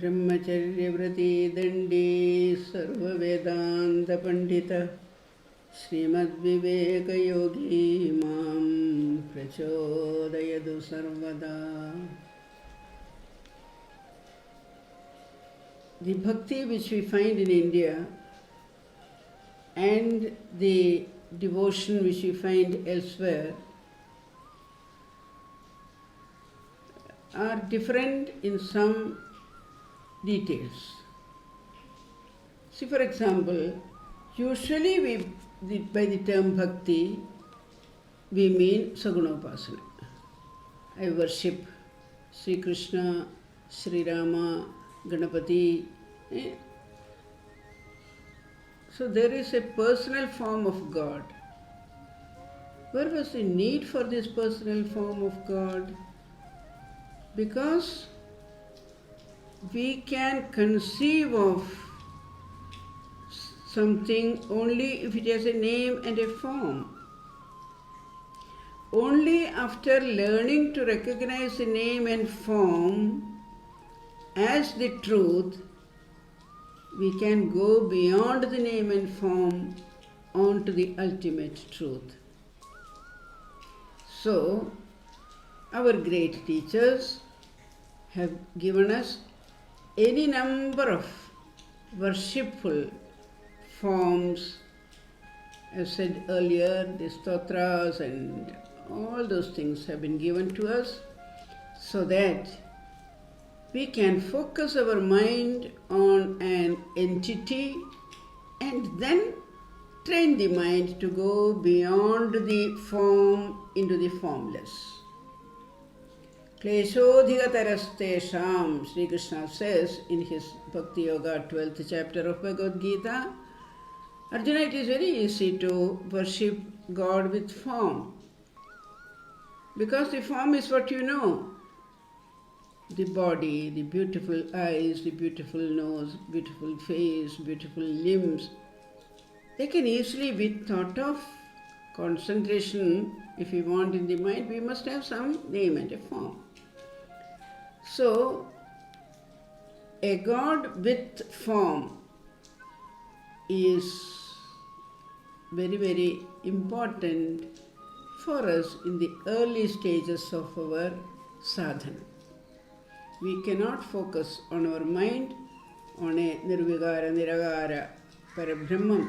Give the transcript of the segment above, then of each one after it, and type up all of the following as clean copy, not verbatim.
ब्रह्मचर्यव्रती दण्डी सर्ववेदान्तपण्डितः श्रीमद्विवेकयोगी मां प्रचोदयतु सर्वदा. The bhakti which we find in India and the devotion which we find elsewhere are different in some details. See, for example, usually by the term bhakti, we mean Sagunopasana. I worship Sri Krishna, Sri Rama, Ganapati. So there is a personal form of God. Where was the need for this personal form of God? Because we can conceive of something only if it has a name and a form. Only after learning to recognize the name and form as the truth, we can go beyond the name and form on to the ultimate truth. So, our great teachers have given us any number of worshipful forms. As said earlier, the stotras and all those things have been given to us so that we can focus our mind on an entity and then train the mind to go beyond the form into the formless. Kleshodhigatarastesham, Sri Krishna says in his Bhakti Yoga 12th chapter of Bhagavad Gita, Arjuna, it is very easy to worship God with form, because the form is what you know. The body, the beautiful eyes, the beautiful nose, beautiful face, beautiful limbs, they can easily be thought of. Concentration, if we want in the mind, we must have some name and a form. So, a God with form is very, very important for us in the early stages of our sadhana. We cannot focus on our mind on a nirvigara, niragara, parabrahman.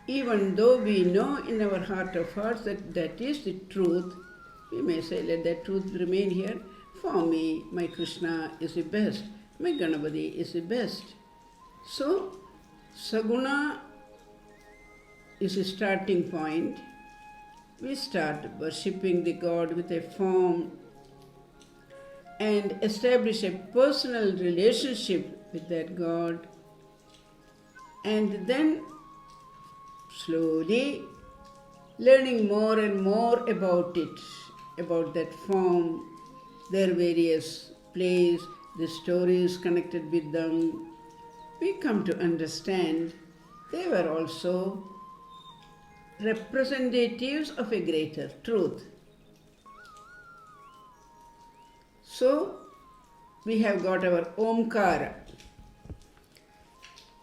Even though we know in our heart of hearts that that is the truth, we may say, let that truth remain here. For me, my Krishna is the best. My Ganapati is the best. So, Saguna is a starting point. We start worshipping the God with a form and establish a personal relationship with that God, and then slowly learning more and more about it, about that form, their various plays, the stories connected with them, we come to understand they were also representatives of a greater truth. So, we have got our Omkara.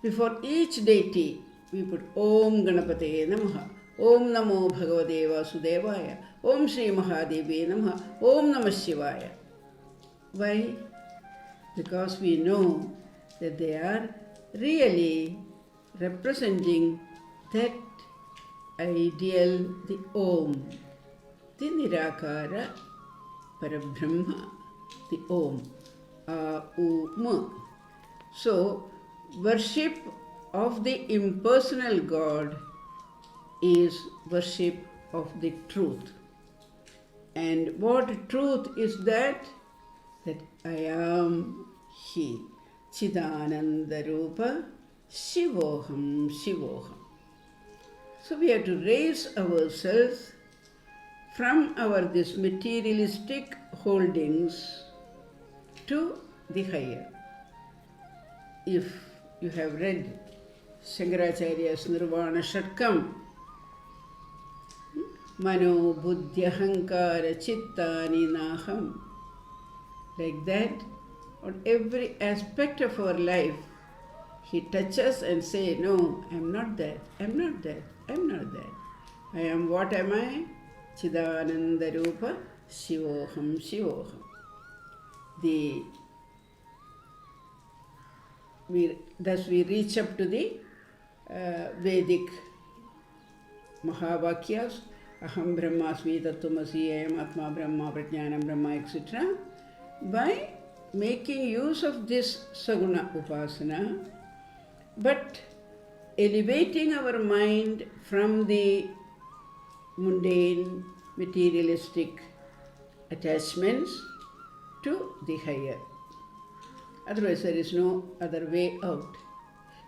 Before each deity, we put Om Ganapate Namaha, Om Namo Bhagavate Vasudevaya, Om Shri Mahadevi Namaha, Om Namah Shivaya. Why? Because we know that they are really representing that ideal, the Om, the Nirakara Parabrahma, the Om, A-U-M. So, worship of the impersonal God is worship of the truth. And what truth is that? That I am He. Chidananda Rupa Shivoham Shivoham. So we have to raise ourselves from this materialistic holdings to the higher. If you have read Shankaracharya's Nirvana Shatkam, Mano Buddhyahankara Chittani Naham, like that, on every aspect of our life, He touches and says, no, I am not that, I am not that, I am not that. I am what am I? Chidananda Rupa Shivoham Shivoham. Thus we reach up to the Vedic Mahavakyas, Aham Brahmasmi Tattvamasi, Ayam Atma Brahma, Prajnanam Brahma, etc. by making use of this Saguna Upasana, but elevating our mind from the mundane, materialistic attachments to the higher. Otherwise, there is no other way out.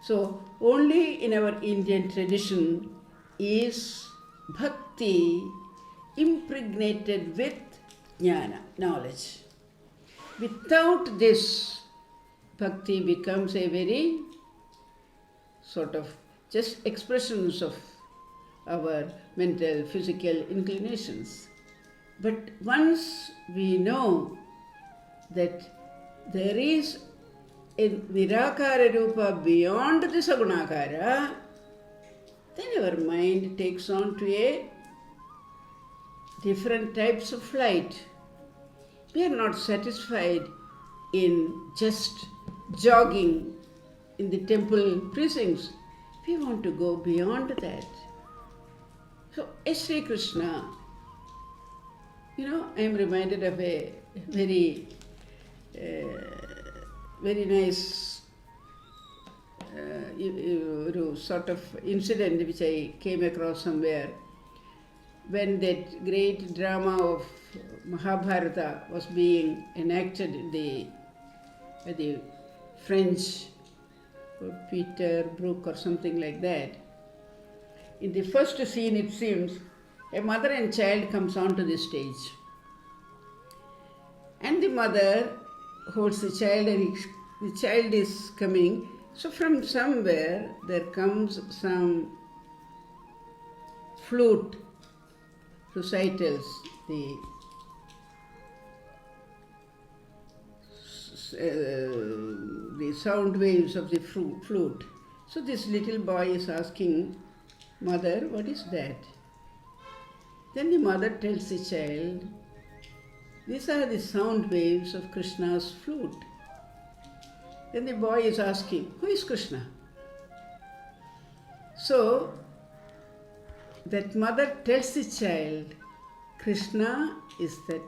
So, only in our Indian tradition is bhakti impregnated with jnana, knowledge. Without this, bhakti becomes a very sort of just expressions of our mental, physical inclinations. But once we know that there is a Nirakara Rupa beyond the Sagunakara, then our mind takes on to a different types of flight. We are not satisfied in just jogging in the temple precincts. We want to go beyond that. So, Sri Krishna, I am reminded of a very nice sort of incident which I came across somewhere when that great drama of Mahabharata was being enacted by the French Peter Brook or something like that. In the first scene, it seems, a mother and child comes onto the stage. And the mother holds the child and the child is coming. So from somewhere there comes some flute recitals, the sound waves of the flute. So this little boy is asking, Mother, what is that? Then the mother tells the child, these are the sound waves of Krishna's flute. Then the boy is asking, who is Krishna? So that mother tells the child, Krishna is that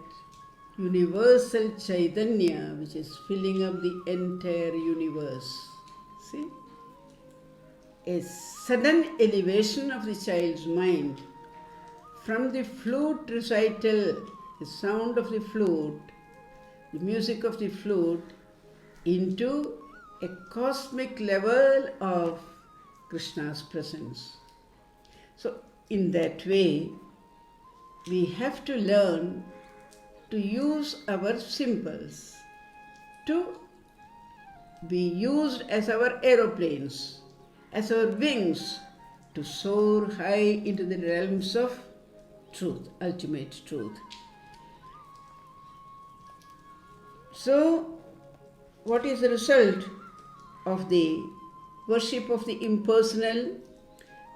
universal Chaitanya which is filling up the entire universe. See? A sudden elevation of the child's mind from the flute recital, the sound of the flute, the music of the flute, into a cosmic level of Krishna's presence. So, in that way, we have to learn to use our symbols to be used as our aeroplanes, as our wings, to soar high into the realms of truth, ultimate truth. So, what is the result of the worship of the impersonal?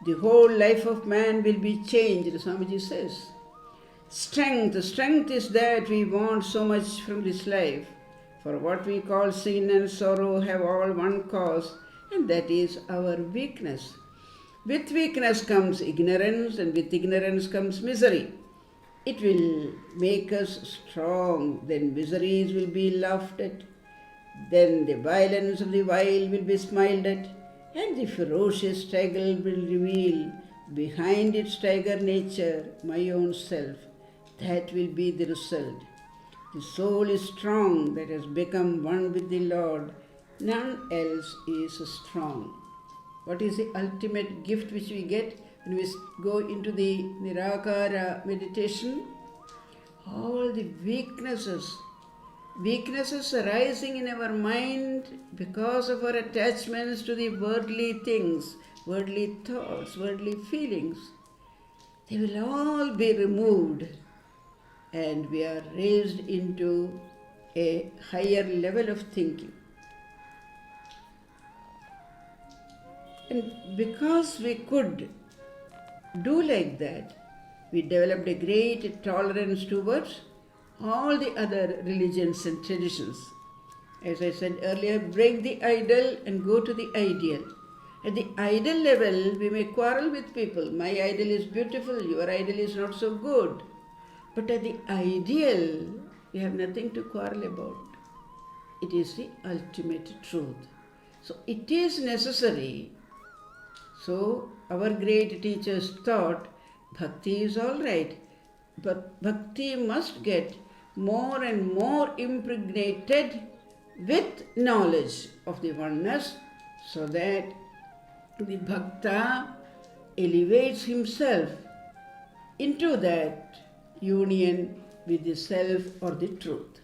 The whole life of man will be changed, Swamiji says. Strength is that we want so much from this life. For what we call sin and sorrow have all one cause, and that is our weakness. With weakness comes ignorance, and with ignorance comes misery. It will make us strong, then miseries will be laughed at, then the violence of the wild will be smiled at, and the ferocious tiger will reveal behind its tiger nature my own self. That will be the result. The soul is strong that has become one with the Lord. None else is strong. What is the ultimate gift which we get when we go into the Nirakara meditation? All the weaknesses arising in our mind because of our attachments to the worldly things, worldly thoughts, worldly feelings, they will all be removed, and we are raised into a higher level of thinking. And because we could do like that, we developed a great tolerance towards all the other religions and traditions. As I said earlier, break the idol and go to the ideal. At the ideal level, we may quarrel with people. My idol is beautiful, your idol is not so good. But at the ideal, we have nothing to quarrel about. It is the ultimate truth. So it is necessary. So our great teachers thought bhakti is all right, but bhakti must get more and more impregnated with knowledge of the oneness, so that the bhakta elevates himself into that union with the self or the truth.